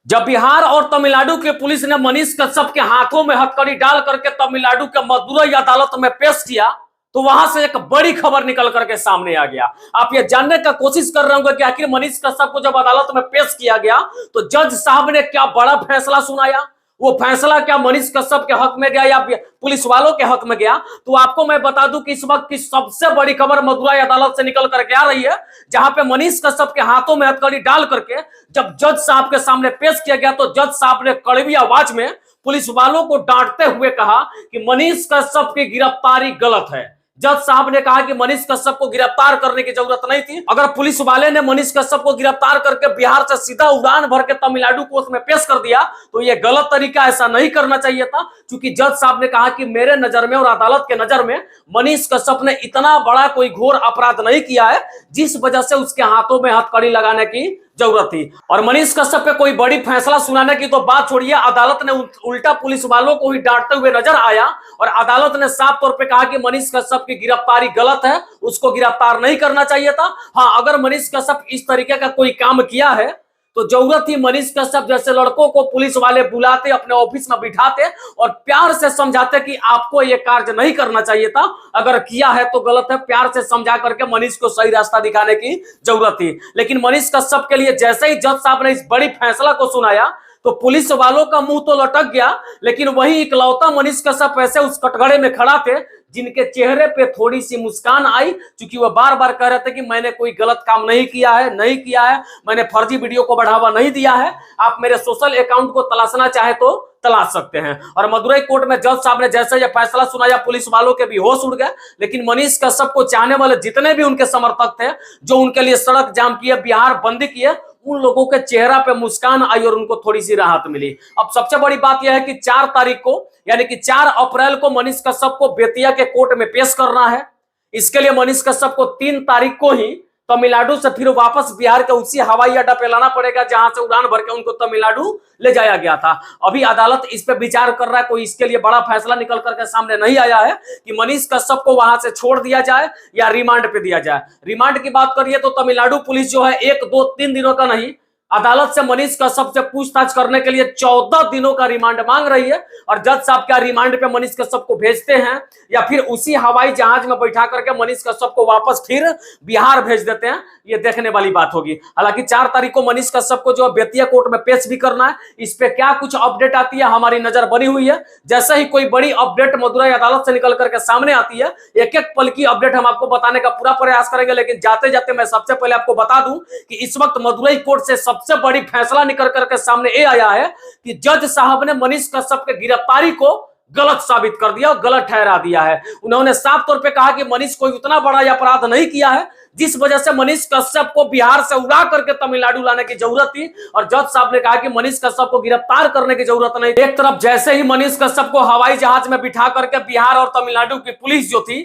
जब बिहार और तमिलनाडु के पुलिस ने मनीष कश्यप के हाथों में हथकड़ी डाल करके तमिलनाडु के मदुरई अदालत में पेश किया, तो वहां से एक बड़ी खबर निकल करके सामने आ गया। आप ये जानने का कोशिश कर रहे होंगे कि आखिर मनीष कश्यप को जब अदालत में पेश किया गया तो जज साहब ने क्या बड़ा फैसला सुनाया। वो फैसला क्या मनीष कश्यप के हक में गया या पुलिस वालों के हक में गया, तो आपको मैं बता दूं कि इस वक्त की सबसे बड़ी खबर मदुरई अदालत से निकल करके आ रही है, जहां पे मनीष कश्यप के हाथों में हथकड़ी डाल करके जब जज साहब के सामने पेश किया गया तो जज साहब ने कड़वी आवाज में पुलिस वालों को डांटते हुए कहा कि मनीष कश्यप की गिरफ्तारी गलत है। जज साहब ने कहा कि मनीष कश्यप को गिरफ्तार करने की जरूरत नहीं थी। अगर पुलिस वाले ने मनीष कश्यप को गिरफ्तार करके बिहार से सीधा उड़ान भर के तमिलनाडु को उसमें पेश कर दिया तो यह गलत तरीका, ऐसा नहीं करना चाहिए था। क्योंकि जज साहब ने कहा कि मेरे नजर में और अदालत के नजर में मनीष कश्यप ने इतना बड़ा कोई घोर अपराध नहीं किया है जिस वजह से उसके हाथों में हथकड़ी लगाने की जरूरत थी। और मनीष कश्यप पे कोई बड़ी फैसला सुनाने की तो बात छोड़िए, अदालत ने उल्टा पुलिस वालों को ही डांटते हुए नजर आया और अदालत ने साफ तौर पे कहा कि मनीष कश्यप की गिरफ्तारी गलत है, उसको गिरफ्तार नहीं करना चाहिए था। हाँ, अगर मनीष कश्यप इस तरीके का कोई काम किया है तो जरूरत ही मनीष कश्यप जैसे लड़कों को पुलिस वाले बुलाते, अपने ऑफिस में बिठाते और प्यार से समझाते कि आपको यह कार्य नहीं करना चाहिए था, अगर किया है तो गलत है, प्यार से समझा करके मनीष को सही रास्ता दिखाने की जरूरत थी। लेकिन मनीष कश्यप के लिए जैसे ही जज साहब ने इस बड़ी फैसला को सुनाया तो पुलिस वालों का मुंह तो लटक गया, लेकिन वही इकलौता मनीष कश्यप ऐसे उस कटघरे में खड़ा थे जिनके चेहरे पे थोड़ी सी मुस्कान आई, क्योंकि वह बार बार कह रहे थे कि मैंने कोई गलत काम नहीं किया है, मैंने फर्जी वीडियो को बढ़ावा नहीं दिया है, आप मेरे सोशल अकाउंट को तलाशना चाहे तो तलाश सकते हैं। और मदुरई कोर्ट में जज साहब ने जैसे यह फैसला सुनाया पुलिस वालों के भी होश उड़ गए। लेकिन मनीष कश्यप को चाहने वाले जितने भी उनके समर्थक थे जो उनके लिए सड़क जाम किए, बिहार बंद किए, उन लोगों के चेहरा पे मुस्कान आई और उनको थोड़ी सी राहत मिली। अब सबसे बड़ी बात यह है कि 4 तारीख को यानी कि 4 अप्रैल को मनीष कश्यप को बेतिया के कोर्ट में पेश करना है। इसके लिए मनीष कश्यप को 3 तारीख को ही तमिलनाडु से फिर वापस बिहार के उसी हवाई अड्डा पे लाना पड़ेगा जहां से उड़ान भर के उनको तमिलनाडु ले जाया गया था। अभी अदालत इस पे विचार कर रहा है, कोई इसके लिए बड़ा फैसला निकल करके सामने नहीं आया है कि मनीष कश्यप को वहां से छोड़ दिया जाए या रिमांड पे दिया जाए। रिमांड की बात करिए तो तमिलनाडु पुलिस जो है 1, 2, 3 दिनों का नहीं, अदालत से मनीष कश्यप से पूछताछ करने के लिए 14 दिनों का रिमांड मांग रही है। और जज साहब क्या रिमांड पे मनीष कश्यप को भेजते हैं या फिर उसी हवाई जहाज में बैठा करके मनीष कश्यप को वापस फिर बिहार भेज देते हैं, ये देखने वाली बात होगी। हालांकि 4 तारीख को मनीष कश्यप को जो बेतिया कोर्ट में पेश भी करना है, इस पे क्या कुछ अपडेट आती है हमारी नजर बनी हुई है। जैसे ही कोई बड़ी अपडेट मदुरई अदालत से निकल करके सामने आती है, एक एक पल की अपडेट हम आपको बताने का पूरा प्रयास करेंगे। लेकिन जाते जाते मैं सबसे पहले आपको बता दूं कि इस वक्त मदुरई कोर्ट से सबसे बड़ी फैसला निकल करके सामने ये आया है कि जज साहब ने मनीष कश्यप के गिरफ्तारी को गलत साबित कर दिया और गलत ठहरा दिया है। उन्होंने साफ तौर पे कहा कि मनीष कोई उतना बड़ा अपराध नहीं किया है जिस वजह से मनीष कश्यप को बिहार से उड़ा करके तमिलनाडु लाने की जरूरत थी। और जज साहब ने कहा कि मनीष कश्यप को गिरफ्तार करने की जरूरत नहीं। एक तरफ जैसे ही मनीष कश्यप को हवाई जहाज में बिठा करके बिहार और तमिलनाडु की पुलिस जो थी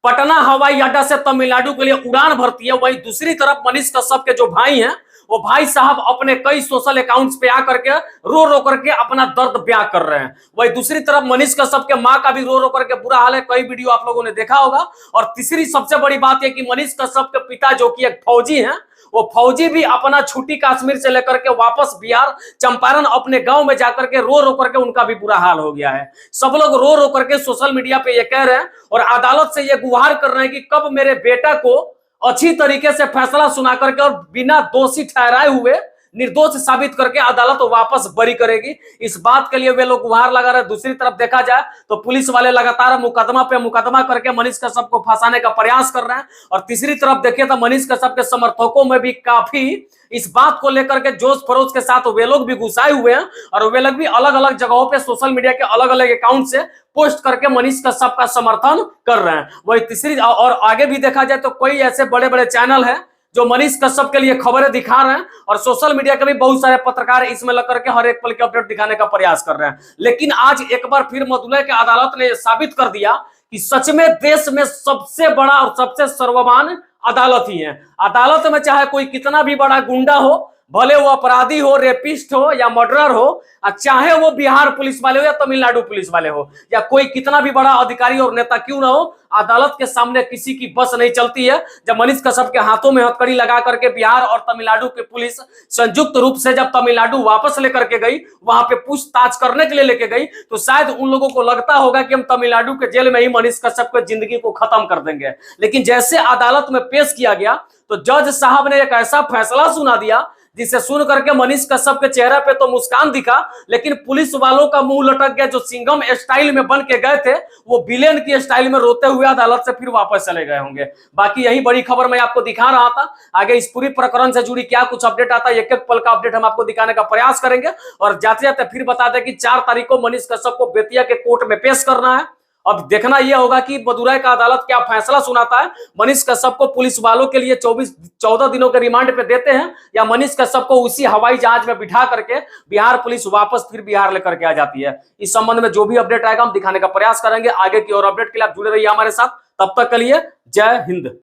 पटना हवाई अड्डा से तमिलनाडु के लिए उड़ान भरती है, वहीं दूसरी तरफ मनीष कश्यप के जो भाई हैं वो भाई साहब अपने कई सोशल अकाउंट्स पे आकर के रो रो करके अपना दर्द बयां कर रहे हैं। वही दूसरी तरफ मनीष कश्यप के मां का भी रो रो करके बुरा हाल है, कई वीडियो आप लोगों ने देखा होगा। और तीसरी सबसे बड़ी बात यह कि मनीष कश्यप के पिता जो कि एक फौजी हैं, वो फौजी भी अपना छुट्टी कश्मीर से लेकर के वापस बिहार चंपारण अपने गांव में जाकर के रो रो करके उनका भी बुरा हाल हो गया है। सब लोग रो रो करके सोशल मीडिया पे ये कह रहे हैं और अदालत से ये गुहार कर रहे हैं कि कब मेरे बेटा को अच्छी तरीके से फैसला सुना करके और बिना दोषी ठहराए हुए निर्दोष साबित करके अदालत वापस बरी करेगी। इस बात के लिए वे लोग गुहार लगा रहे हैं। दूसरी तरफ देखा जाए तो पुलिस वाले लगातार मुकदमा पे मुकदमा करके मनीष कश्यप को फंसाने का प्रयास कर रहे हैं। और तीसरी तरफ देखिए तो मनीष कश्यप के समर्थकों में भी काफी इस बात को लेकर के जोश खरोश के साथ वे लोग भी घुसाए हुए हैं और वे लोग भी अलग अलग जगहों पे सोशल मीडिया के अलग अलग अकाउंट से पोस्ट करके मनीष कश्यप का समर्थन कर रहे हैं। वही तीसरी और आगे भी देखा जाए तो कोई ऐसे बड़े बड़े चैनल हैं जो मनीष कश्यप के लिए खबरें दिखा रहे हैं और सोशल मीडिया के भी बहुत सारे पत्रकार इसमें लग करके हर एक पल के अपडेट दिखाने का प्रयास कर रहे हैं। लेकिन आज एक बार फिर मदुरई के अदालत ने साबित कर दिया कि सच में देश में सबसे बड़ा और सबसे सर्वमान्य अदालत ही है। अदालत में चाहे कोई कितना भी बड़ा गुंडा हो, भले वो अपराधी हो, रेपिस्ट हो या मर्डरर हो, चाहे वो बिहार पुलिस वाले हो या तमिलनाडु पुलिस वाले हो या कोई कितना भी बड़ा अधिकारी और नेता क्यों ना हो, अदालत के सामने किसी की बस नहीं चलती है। जब मनीष कश्यप के हाथों में हथकड़ी लगा करके बिहार और तमिलनाडु की पुलिस संयुक्त रूप से जब तमिलनाडु वापस लेकर के गई, वहां पे पूछताछ करने के लिए लेके गई, तो शायद उन लोगों को लगता होगा कि हम तमिलनाडु के जेल में ही मनीष कश्यप की जिंदगी को खत्म कर देंगे। लेकिन जैसे अदालत में पेश किया गया तो जज साहब ने एक ऐसा फैसला सुना दिया जिसे सुन करके मनीष कश्यप के चेहरे पे तो मुस्कान दिखा, लेकिन पुलिस वालों का मुंह लटक गया। जो सिंघम स्टाइल में बन के गए थे, वो विलेन की स्टाइल में रोते हुए अदालत से फिर वापस चले गए होंगे। बाकी यही बड़ी खबर मैं आपको दिखा रहा था। आगे इस पूरी प्रकरण से जुड़ी क्या कुछ अपडेट आता है, एक एक पल का अपडेट हम आपको दिखाने का प्रयास करेंगे। और जाते जाते फिर बता दें कि 4 तारीख को मनीष कश्यप को बेतिया के कोर्ट में पेश करना है। अब देखना यह होगा कि मदुरई का अदालत क्या फैसला सुनाता है। मनीष कश्यप को पुलिस वालों के लिए 14 दिनों के रिमांड पे देते हैं या मनीष कश्यप को उसी हवाई जहाज में बिठा करके बिहार पुलिस वापस फिर बिहार लेकर के आ जाती है। इस संबंध में जो भी अपडेट आएगा हम दिखाने का प्रयास करेंगे। आगे की और अपडेट के लिए आप जुड़े रहिए हमारे साथ। तब तक के लिए जय हिंद।